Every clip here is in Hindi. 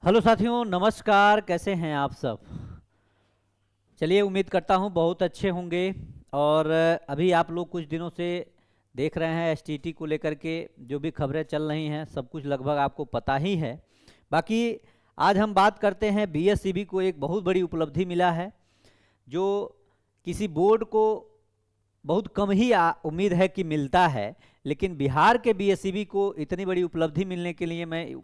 हेलो साथियों, नमस्कार। कैसे हैं आप सब? चलिए, उम्मीद करता हूँ बहुत अच्छे होंगे। और अभी आप लोग कुछ दिनों से देख रहे हैं एसटीटी को लेकर के जो भी खबरें चल रही हैं, सब कुछ लगभग आपको पता ही है। बाकी आज हम बात करते हैं बीएसईबी को एक बहुत बड़ी उपलब्धि मिला है, जो किसी बोर्ड को बहुत कम ही उम्मीद है कि मिलता है। लेकिन बिहार के बीएसईबी को इतनी बड़ी उपलब्धि मिलने के लिए मैं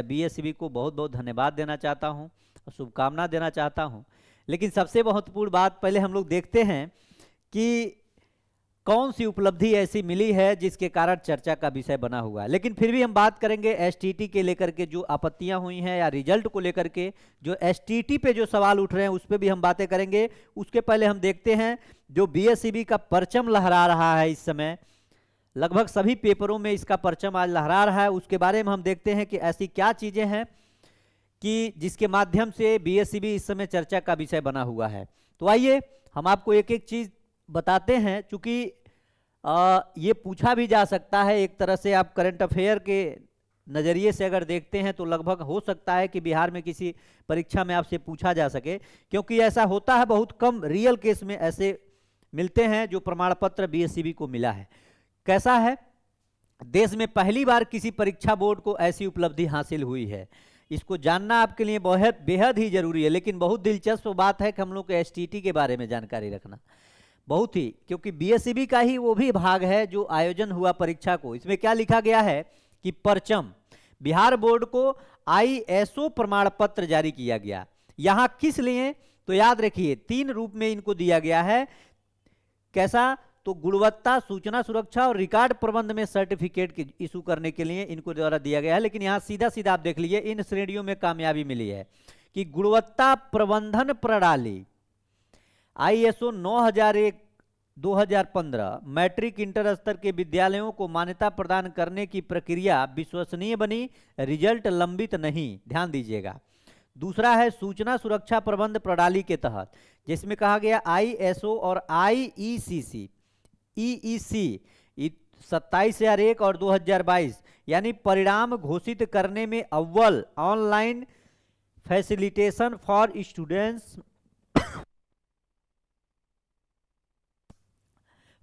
बीएसईबी को बहुत बहुत धन्यवाद देना चाहता हूं और शुभकामना देना चाहता हूं। लेकिन सबसे महत्वपूर्ण बात पहले हम लोग देखते हैं कि कौन सी उपलब्धि ऐसी मिली है जिसके कारण चर्चा का विषय बना हुआ है। लेकिन फिर भी हम बात करेंगे एसटीटी के लेकर के जो आपत्तियां हुई हैं या रिजल्ट को लेकर के जो एसटीटी पे जो सवाल उठ रहे हैं उस पर भी हम बातें करेंगे। उसके पहले हम देखते हैं जो बीएसईबी का परचम लहरा रहा है इस समय, लगभग सभी पेपरों में इसका परचम आज लहरा रहा है। उसके बारे में हम देखते हैं कि ऐसी क्या चीजें हैं कि जिसके माध्यम से बीएसईबी इस समय चर्चा का विषय बना हुआ है। तो आइए हम आपको एक एक चीज बताते हैं, चूंकि ये पूछा भी जा सकता है। एक तरह से आप करंट अफेयर के नज़रिए से अगर देखते हैं तो लगभग हो सकता है कि बिहार में किसी परीक्षा में आपसे पूछा जा सके, क्योंकि ऐसा होता है, बहुत कम रियल केस में ऐसे मिलते हैं जो प्रमाण पत्र बीएसईबी को मिला है। कैसा है, देश में पहली बार किसी परीक्षा बोर्ड को ऐसी उपलब्धि हासिल हुई है। इसको जानना आपके लिए बहुत बेहद ही जरूरी है। लेकिन बहुत दिलचस्प बात है कि हम लोग को एसटीटी के बारे में जानकारी रखना बहुत ही, क्योंकि बीएसईबी का ही वो भी भाग है जो आयोजन हुआ परीक्षा को। इसमें क्या लिखा गया है कि परचम बिहार बोर्ड को आईएसओ प्रमाण पत्र जारी किया गया। यहां किस लिए, तो याद रखिए 3 रूप में इनको दिया गया है। कैसा, तो गुणवत्ता, सूचना सुरक्षा और रिकॉर्ड प्रबंध में सर्टिफिकेट इशू करने के लिए इनको द्वारा दिया गया है। लेकिन यहां सीधा सीधा आप देख लीजिए, इन श्रेणियों में कामयाबी मिली है कि गुणवत्ता प्रबंधन प्रणाली आईएसओ 9001 2015 मैट्रिक इंटर स्तर के विद्यालयों को मान्यता प्रदान करने की प्रक्रिया विश्वसनीय बनी, रिजल्ट लंबित नहीं। ध्यान दीजिएगा। दूसरा है सूचना सुरक्षा प्रबंध प्रणाली के तहत, जिसमें कहा गया आईएसओ और आईईसीसी ईईसी 27,001 और 2022 यानी परिणाम घोषित करने में अव्वल, online facilitation for students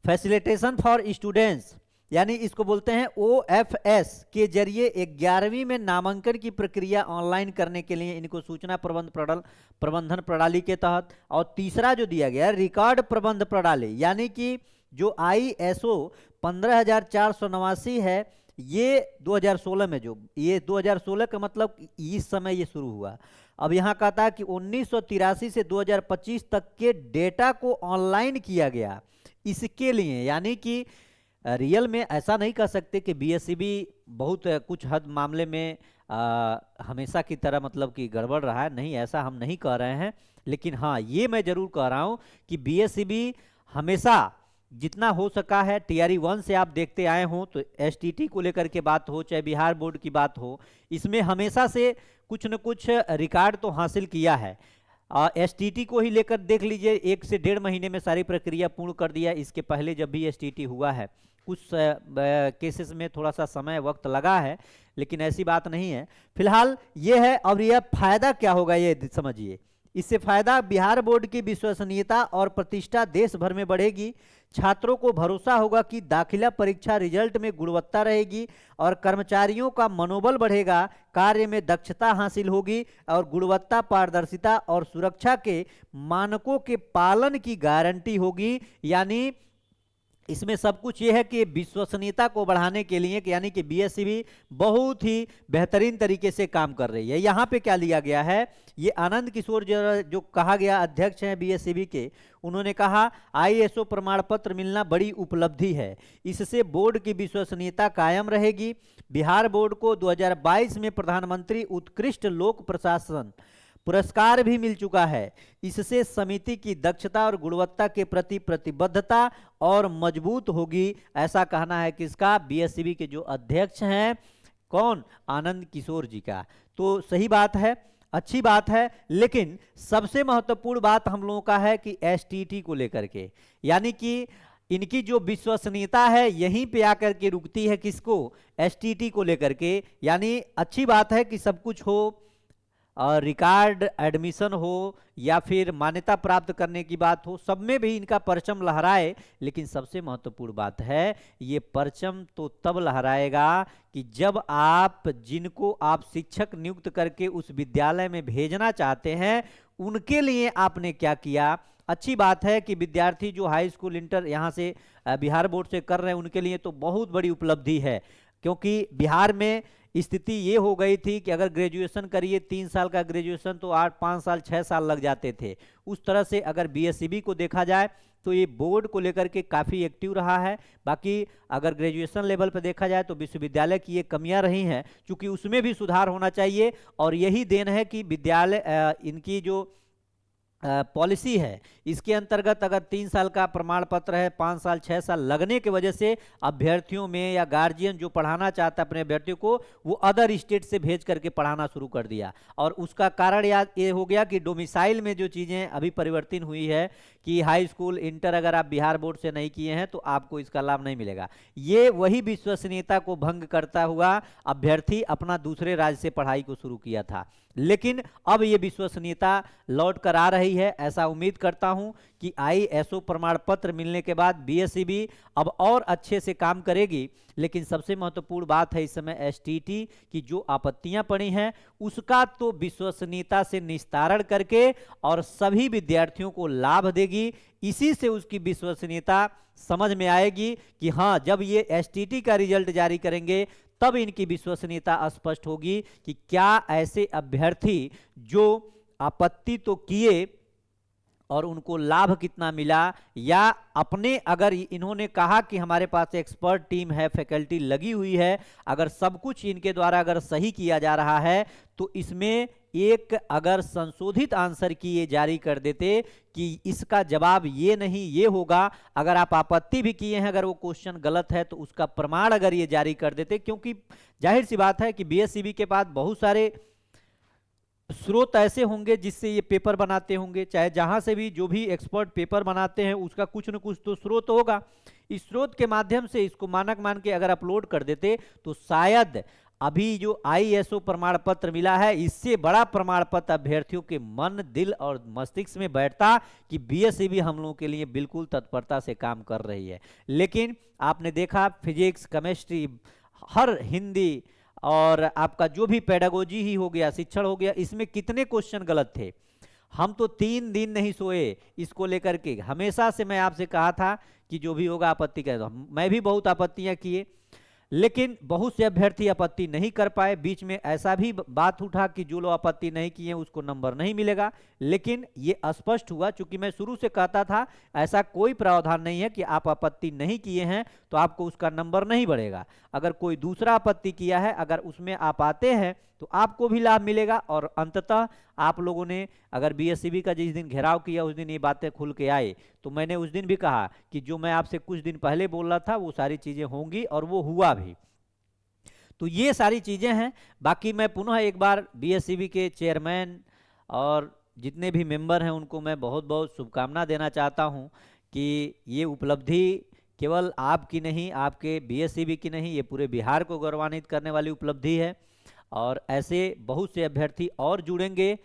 facilitation for students यानी इसको बोलते हैं ओएफएस के जरिए 11वीं में नामांकन की प्रक्रिया ऑनलाइन करने के लिए इनको सूचना प्रबंधन प्रणाली के तहत। और तीसरा जो दिया गया रिकॉर्ड प्रबंध प्रणाली, यानी कि जो आईएसओ 15,489 है, ये 2016 में, जो ये 2016 का मतलब इस समय ये शुरू हुआ। अब यहाँ कहता है कि 1983 से 2025 तक के डेटा को ऑनलाइन किया गया। इसके लिए यानी कि रियल में ऐसा नहीं कह सकते कि बीएसईबी बहुत कुछ हद मामले में हमेशा की तरह मतलब कि गड़बड़ रहा है, नहीं, ऐसा हम नहीं कह रहे हैं। लेकिन हाँ, ये मैं जरूर कह रहा हूं कि बीएसईबी हमेशा जितना हो सका है, टीआरई 1 से आप देखते आए हों तो एसटीटी को लेकर के बात हो चाहे बिहार बोर्ड की बात हो, इसमें हमेशा से कुछ न कुछ रिकॉर्ड तो हासिल किया है। एसटीटी को ही लेकर देख लीजिए, 1 से 1.5 महीने में सारी प्रक्रिया पूर्ण कर दिया। इसके पहले जब भी एसटीटी हुआ है कुछ केसेस में थोड़ा सा समय वक्त लगा है, लेकिन ऐसी बात नहीं है। फिलहाल ये है। अब यह फायदा क्या होगा ये समझिए। इससे फायदा बिहार बोर्ड की विश्वसनीयता और प्रतिष्ठा देश भर में बढ़ेगी। छात्रों को भरोसा होगा कि दाखिला परीक्षा रिजल्ट में गुणवत्ता रहेगी और कर्मचारियों का मनोबल बढ़ेगा, कार्य में दक्षता हासिल होगी और गुणवत्ता, पारदर्शिता और सुरक्षा के मानकों के पालन की गारंटी होगी। यानी इसमें सब कुछ ये है कि विश्वसनीयता को बढ़ाने के लिए, यानी कि बीएसईबी बहुत ही बेहतरीन तरीके से काम कर रही है। यहाँ पे क्या लिया गया है, ये आनंद किशोर जो कहा गया अध्यक्ष हैं बीएसईबी के, उन्होंने कहा आईएसओ प्रमाण पत्र मिलना बड़ी उपलब्धि है, इससे बोर्ड की विश्वसनीयता कायम रहेगी। बिहार बोर्ड को 2022 में प्रधानमंत्री उत्कृष्ट लोक प्रशासन पुरस्कार भी मिल चुका है। इससे समिति की दक्षता और गुणवत्ता के प्रति प्रतिबद्धता और मजबूत होगी, ऐसा कहना है किसका, बीएसईबी के जो अध्यक्ष हैं, कौन, आनंद किशोर जी का। तो सही बात है, अच्छी बात है। लेकिन सबसे महत्वपूर्ण बात हम लोगों का है कि एसटीटी को लेकर के, यानी कि इनकी जो विश्वसनीयता है यहीं पे आकर के रुकती है। किसको, एसटीटी को लेकर के। यानी अच्छी बात है कि सब कुछ हो, रिकॉर्ड एडमिशन हो या फिर मान्यता प्राप्त करने की बात हो, सब में भी इनका परचम लहराए। लेकिन सबसे महत्वपूर्ण बात है, ये परचम तो तब लहराएगा कि जब आप जिनको आप शिक्षक नियुक्त करके उस विद्यालय में भेजना चाहते हैं, उनके लिए आपने क्या किया। अच्छी बात है कि विद्यार्थी जो हाई स्कूल इंटर यहाँ से बिहार बोर्ड से कर रहे हैं, उनके लिए तो बहुत बड़ी उपलब्धि है, क्योंकि बिहार में स्थिति ये हो गई थी कि अगर ग्रेजुएशन करिए 3 साल का ग्रेजुएशन तो 8 5 साल 6 साल लग जाते थे। उस तरह से अगर बीएससीबी को देखा जाए तो ये बोर्ड को लेकर के काफ़ी एक्टिव रहा है। बाकी अगर ग्रेजुएशन लेवल पर देखा जाए तो विश्वविद्यालय की ये कमियां रही हैं, चूंकि उसमें भी सुधार होना चाहिए। और यही देन है कि विद्यालय इनकी जो पॉलिसी है, इसके अंतर्गत अगर 3 साल का प्रमाण पत्र है, 5 साल 6 साल लगने की वजह से अभ्यर्थियों में या गार्जियन जो पढ़ाना चाहता है अपने अभ्यर्थियों को, वो अदर स्टेट से भेज करके पढ़ाना शुरू कर दिया। और उसका कारण याद ये हो गया कि डोमिसाइल में जो चीज़ें अभी परिवर्तन हुई है कि हाई स्कूल इंटर अगर आप बिहार बोर्ड से नहीं किए हैं तो आपको इसका लाभ नहीं मिलेगा। ये वही विश्वसनीयता को भंग करता हुआ अभ्यर्थी अपना दूसरे राज्य से पढ़ाई को शुरू किया था। लेकिन अब ये विश्वसनीयता लौट कर आ रही है। ऐसा उम्मीद करता हूं कि आईएसओ प्रमाण पत्र मिलने के बाद बीएसईबी अब और अच्छे से काम करेगी। लेकिन सबसे महत्वपूर्ण बात है इस समय एसटीटी की जो आपत्तियां पड़ी हैं, उसका तो विश्वसनीयता से निस्तारण करके और सभी विद्यार्थियों को लाभ देगी। इसी से उसकी विश्वसनीयता समझ में आएगी कि हाँ, जब ये एसटीटी का रिजल्ट जारी करेंगे तब इनकी विश्वसनीयता स्पष्ट होगी कि क्या ऐसे अभ्यर्थी जो आपत्ति तो किए और उनको लाभ कितना मिला, या अपने अगर इन्होंने कहा कि हमारे पास एक्सपर्ट टीम है, फैकल्टी लगी हुई है, अगर सब कुछ इनके द्वारा अगर सही किया जा रहा है तो इसमें एक अगर संशोधित आंसर की ये जारी कर देते कि इसका जवाब ये नहीं ये होगा, अगर आप आपत्ति भी किए हैं, अगर वो क्वेश्चन गलत है तो उसका प्रमाण अगर ये जारी कर देते। क्योंकि जाहिर सी बात है कि बीएसईबी के पास बहुत सारे स्रोत ऐसे होंगे जिससे ये पेपर बनाते होंगे, चाहे जहां से भी जो भी एक्सपर्ट पेपर बनाते हैं उसका कुछ न कुछ तो स्रोत होगा। इस स्रोत के माध्यम से इसको मानक मान के अगर अपलोड कर देते तो शायद अभी जो आईएसओ प्रमाण पत्र मिला है, इससे बड़ा प्रमाण पत्र अभ्यर्थियों के मन, दिल और मस्तिष्क में बैठता कि बीएसईबी हम लोगों के लिए बिल्कुल तत्परता से काम कर रही है। लेकिन आपने देखा फिजिक्स, केमिस्ट्री, हर हिंदी और आपका जो भी पेडागोजी ही हो गया, शिक्षण हो गया, इसमें कितने क्वेश्चन गलत थे। हम तो 3 दिन नहीं सोए इसको लेकर के। हमेशा से मैं आपसे कहा था कि जो भी होगा आपत्ति करें, तो मैं भी बहुत आपत्तियां किए, लेकिन बहुत से अभ्यर्थी आपत्ति नहीं कर पाए। बीच में ऐसा भी बात उठा कि जो लोग आपत्ति नहीं किए उसको नंबर नहीं मिलेगा। लेकिन ये स्पष्ट हुआ, चूंकि मैं शुरू से कहता था ऐसा कोई प्रावधान नहीं है कि आप आपत्ति नहीं किए हैं तो आपको उसका नंबर नहीं बढ़ेगा। अगर कोई दूसरा आपत्ति किया है, अगर उसमें आप आते हैं तो आपको भी लाभ मिलेगा। और अंततः आप लोगों ने अगर बीएसईबी का जिस दिन घेराव किया उस दिन ये बातें खुल के आए, तो मैंने उस दिन भी कहा कि जो मैं आपसे कुछ दिन पहले बोल रहा था वो सारी चीज़ें होंगी और वो हुआ भी। तो ये सारी चीज़ें हैं। बाकी मैं पुनः एक बार बीएसईबी के चेयरमैन और जितने भी मेंबर हैं उनको मैं बहुत बहुत शुभकामना देना चाहता हूं कि ये उपलब्धि केवल आपकी नहीं, आपके बीएसईबी की नहीं, ये पूरे बिहार को गौरवान्वित करने वाली उपलब्धि है। और ऐसे बहुत से अभ्यर्थी और जुड़ेंगे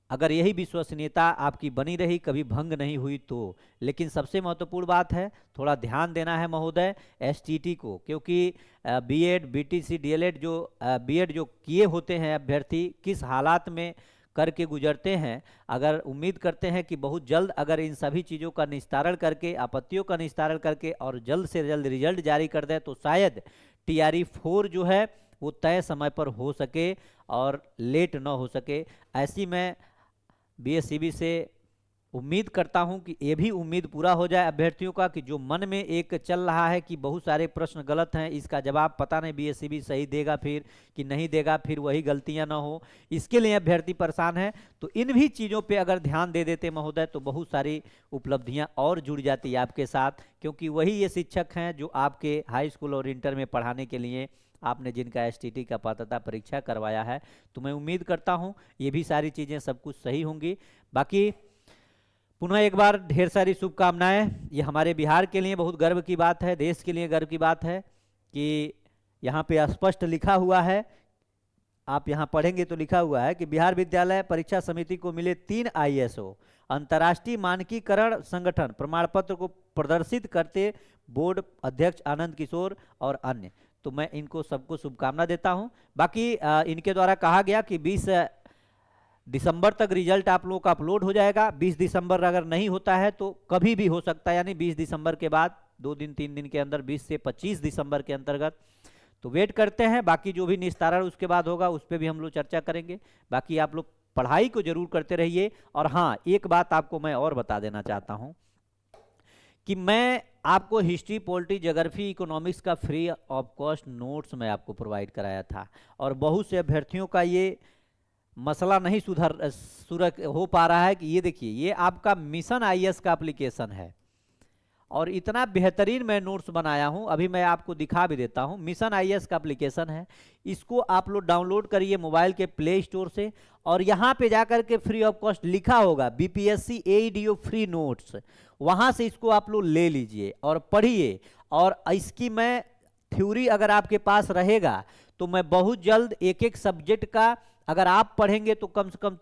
अगर यही विश्वसनीयता आपकी बनी रही, कभी भंग नहीं हुई तो। लेकिन सबसे महत्वपूर्ण बात है, थोड़ा ध्यान देना है महोदय एसटीटी को, क्योंकि बीएड, बीटीसी, डीएलएड जो बीएड जो किए होते हैं अभ्यर्थी, किस हालात में करके गुजरते हैं। अगर उम्मीद करते हैं कि बहुत जल्द अगर इन सभी चीज़ों का निस्तारण करके, आपत्तियों का निस्तारण करके और जल्द से जल्द रिजल्ट जारी कर दें तो शायद टीआरई 4 जो है वो तय समय पर हो सके और लेट ना हो सके। ऐसी मैं बीएसईबी से उम्मीद करता हूं कि ये भी उम्मीद पूरा हो जाए अभ्यर्थियों का कि जो मन में एक चल रहा है कि बहुत सारे प्रश्न गलत हैं, इसका जवाब पता नहीं बीएसईबी सही देगा फिर कि नहीं देगा, फिर वही गलतियां ना हो, इसके लिए अभ्यर्थी परेशान है। तो इन भी चीज़ों पे अगर ध्यान दे देते महोदय तो बहुत सारी उपलब्धियां और जुड़ जाती आपके साथ, क्योंकि वही ये शिक्षक हैं जो आपके हाई स्कूल और इंटर में पढ़ाने के लिए आपने जिनका एसटीटी का पात्रता परीक्षा करवाया है। तो मैं उम्मीद करता हूं ये भी सारी चीज़ें सब कुछ सही होंगी। बाकी पुनः एक बार ढेर सारी शुभकामनाएं। ये हमारे बिहार के लिए बहुत गर्व की बात है, देश के लिए गर्व की बात है कि यहाँ पे स्पष्ट लिखा हुआ है आप यहाँ पढ़ेंगे तो लिखा हुआ है कि बिहार विद्यालय परीक्षा समिति को मिले 3 ISO अंतर्राष्ट्रीय मानकीकरण संगठन प्रमाण पत्र को प्रदर्शित करते बोर्ड अध्यक्ष आनंद किशोर और अन्य। तो मैं इनको सबको शुभकामना देता हूं। बाकी इनके द्वारा कहा गया कि 20 दिसंबर तक रिजल्ट आप लोगों का अपलोड हो जाएगा। 20 दिसंबर अगर नहीं होता है तो कभी भी हो सकता है, यानी 20 दिसंबर के बाद 2 दिन 3 दिन के अंदर 20 से 25 दिसंबर के अंतर्गत। तो वेट करते हैं, बाकी जो भी निस्तारण उसके बाद होगा उस पर भी हम लोग चर्चा करेंगे। बाकी आप लोग पढ़ाई को जरूर करते रहिए। और हाँ, एक बात आपको मैं और बता देना चाहता हूं कि मैं आपको हिस्ट्री, पॉलिटी, ज्योग्राफी, इकोनॉमिक्स का फ्री ऑफ कॉस्ट नोट्स मैं आपको प्रोवाइड कराया था, और बहुत से अभ्यर्थियों का ये मसला नहीं सुधर हो पा रहा है कि ये देखिए, ये आपका मिशन IAS का एप्लीकेशन है और इतना बेहतरीन मैं नोट्स बनाया हूं। अभी मैं आपको दिखा भी देता हूं। मिशन IAS का एप्लीकेशन है, इसको आप लोग डाउनलोड करिए मोबाइल के प्ले स्टोर से, और यहां पे जाकर के फ्री ऑफ कॉस्ट लिखा होगा BPSC AEDO फ्री नोट्स, वहां से इसको आप लोग ले लीजिए और पढ़िए। और इसकी मैं थ्योरी अगर आपके पास रहेगा तो मैं बहुत जल्द एक एक सब्जेक्ट का, अगर आप पढ़ेंगे तो कम से कम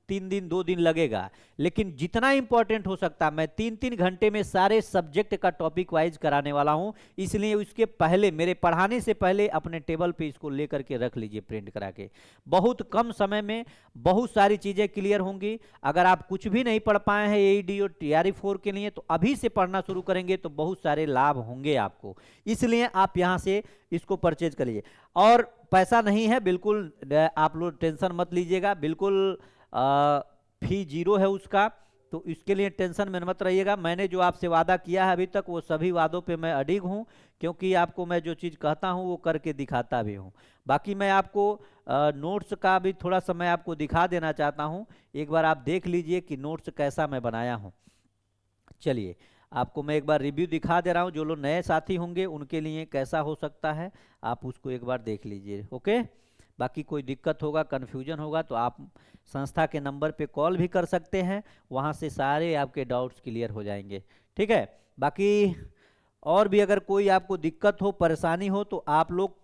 3 दिन 2 दिन लगेगा, लेकिन जितना इंपॉर्टेंट हो सकता है मैं 3-3 घंटे में सारे सब्जेक्ट का टॉपिक वाइज कराने वाला हूं। इसलिए उसके पहले, मेरे पढ़ाने से पहले अपने टेबल पे इसको लेकर के रख लीजिए प्रिंट करा के। बहुत कम समय में बहुत सारी चीजें क्लियर होंगी। अगर आप कुछ भी नहीं पढ़ पाए हैं AED और TRE4 के लिए, तो अभी से पढ़ना शुरू करेंगे तो बहुत सारे लाभ होंगे आपको। इसलिए आप यहां से इसको परचेज करिए। और पैसा नहीं है, बिल्कुल आप लोग टेंशन मत लीजिएगा, बिल्कुल फी 0 है उसका, तो इसके लिए टेंशन में मत रहिएगा। मैंने जो आपसे वादा किया है अभी तक, वो सभी वादों पे मैं अडिग हूं, क्योंकि आपको मैं जो चीज़ कहता हूं वो करके दिखाता भी हूं। बाकी मैं आपको नोट्स का भी थोड़ा सा मैं आपको दिखा देना चाहता हूं। एक बार आप देख लीजिए कि नोट्स कैसा मैं बनाया हूं। चलिए, आपको मैं एक बार रिव्यू दिखा दे रहा हूं, जो लोग नए साथी होंगे उनके लिए कैसा हो सकता है, आप उसको एक बार देख लीजिए। ओके, बाकी कोई दिक्कत होगा, कन्फ्यूजन होगा तो आप संस्था के नंबर पे कॉल भी कर सकते हैं, वहाँ से सारे आपके डाउट्स क्लियर हो जाएंगे। ठीक है, बाकी और भी अगर कोई आपको दिक्कत हो, परेशानी हो, तो आप लोग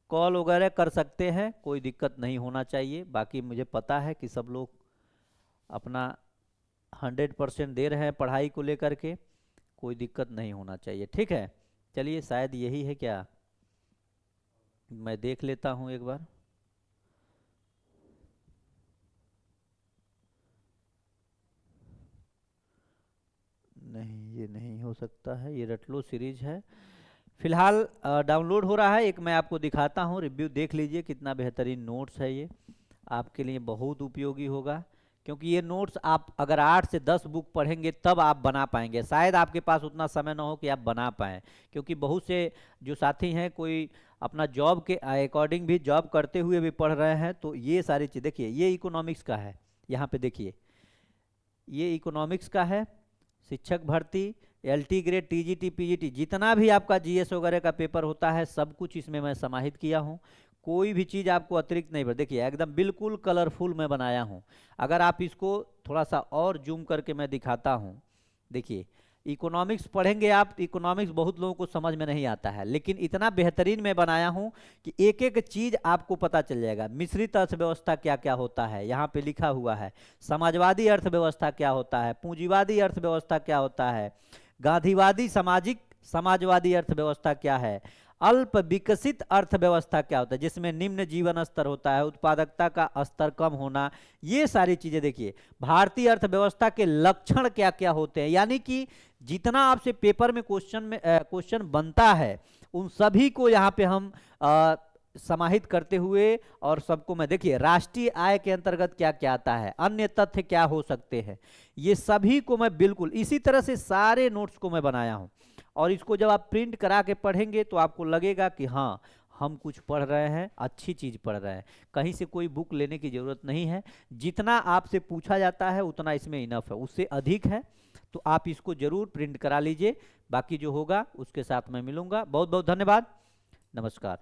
कॉल वगैरह कर सकते हैं, कोई दिक्कत नहीं होना चाहिए। बाकी मुझे पता है कि सब लोग अपना 100% दे रहे हैं पढ़ाई को लेकर के, कोई दिक्कत नहीं होना चाहिए। ठीक है, चलिए, शायद यही है क्या, मैं देख लेता हूं एक बार। नहीं, ये नहीं हो सकता है, ये रट लो सीरीज है। फिलहाल डाउनलोड हो रहा है, एक मैं आपको दिखाता हूं, रिव्यू देख लीजिए, कितना बेहतरीन नोट्स है। ये आपके लिए बहुत उपयोगी होगा, क्योंकि ये नोट्स आप अगर 8 से 10 बुक पढ़ेंगे तब आप बना पाएंगे। शायद आपके पास उतना समय ना हो कि आप बना पाएँ, क्योंकि बहुत से जो साथी हैं, कोई अपना जॉब के अकॉर्डिंग भी जॉब करते हुए भी पढ़ रहे हैं, तो ये सारी चीज़ देखिए, ये इकोनॉमिक्स का है, यहाँ पे देखिए, ये इकोनॉमिक्स का है, शिक्षक भर्ती, LT ग्रेड, TGT, PGT, जितना भी आपका GS वगैरह का पेपर होता है सब कुछ इसमें मैं समाहित किया हूँ। कोई भी चीज़ आपको अतिरिक्त नहीं, देखिए एकदम बिल्कुल कलरफुल मैं बनाया हूँ। अगर आप इसको थोड़ा सा और जूम करके मैं दिखाता हूँ, देखिए, इकोनॉमिक्स पढ़ेंगे आप, इकोनॉमिक्स बहुत लोगों को समझ में नहीं आता है, लेकिन इतना बेहतरीन मैं बनाया हूँ कि एक एक चीज़ आपको पता चल जाएगा। मिश्रित अर्थव्यवस्था क्या क्या होता है, यहाँ पे लिखा हुआ है। समाजवादी अर्थव्यवस्था क्या होता है, पूंजीवादी अर्थव्यवस्था क्या होता है, गांधीवादी सामाजिक समाजवादी अर्थव्यवस्था क्या है, अल्प विकसित अर्थव्यवस्था क्या होता है, जिसमें निम्न जीवन स्तर होता है, उत्पादकता का स्तर कम होना, ये सारी चीजें। देखिए, भारतीय अर्थव्यवस्था के लक्षण क्या क्या होते हैं, यानी कि जितना आपसे पेपर में क्वेश्चन बनता है उन सभी को यहाँ पे हम समाहित करते हुए, और सबको मैं, देखिए, राष्ट्रीय आय के अंतर्गत क्या क्या आता है, अन्य तथ्य क्या हो सकते हैं, ये सभी को मैं बिल्कुल इसी तरह से सारे नोट्स को मैं बनाया हूं। और इसको जब आप प्रिंट करा के पढ़ेंगे तो आपको लगेगा कि हाँ, हम कुछ पढ़ रहे हैं, अच्छी चीज पढ़ रहे हैं, कहीं से कोई बुक लेने की जरूरत नहीं है। जितना आपसे पूछा जाता है उतना इसमें इनफ है, उससे अधिक है तो आप इसको जरूर प्रिंट करा लीजिए। बाकी जो होगा उसके साथ मैं मिलूंगा। बहुत बहुत धन्यवाद, नमस्कार।